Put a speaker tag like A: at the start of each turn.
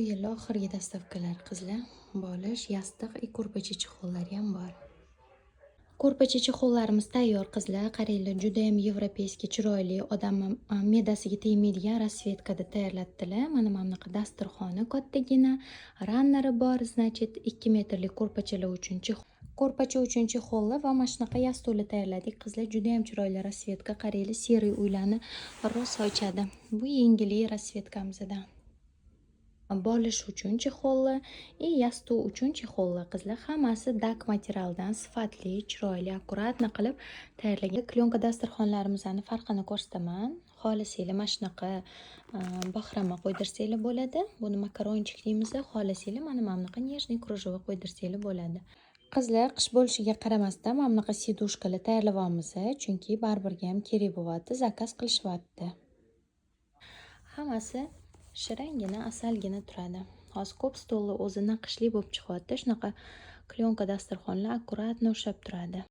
A: Bu yil oxirgi dastavkalar qizlar. Bolish, yostiq и ko'rpacha chexollari ham bor. Ko'rpacha chexollarimiz tayyor qizlar. Qaranglar, juda ham yevropeyskiy, chiroyli, odam me'dasiga tegmaydigan rasvetkada tayyorlatdilar. Mana bunaqa dasturxoni kattagina, ranneri bor, значит, 2 metrlik ko'rpachalar uchun ko'rpacha uchun chexollar va mana shunaqa yastuli tayyorladik qizlar. Juda ham chiroyli rasvetka. Qaranglar, seriy uylarni rosa ochadi. Bu yengli rasvetkamizdan. Bolish uchun chexollar и yostuv uchun chexollar qizlar. Hammasi dak materialdan sifatli, chiroyli, akkuratni qilib tayyorlagan. Klyonka dasturxonlarimizning farqini ko'rsataman. Xohlasanglar mana shunaqa bahrama qo'ydirsanglar bo'ladi. Buni makaronchik deymiz. Xohlasanglar mana bunaqa нежный кружево qo'ydirsanglar bo'ladi. Qizlar, qish bo'lishiga qaramasdan mana bunaqa sidushkalar tayyorlayapmiz, chunki baribirga ham kerak bo'lyapti, zakaz qilishyapti. Hammasi shirangina, asalgina turadi. Hozir ko'p stollar o'zi naqshli bo'lib chiqyapti. Shunaqa klyonka dasturxonlar akkuratni ushlab turadi.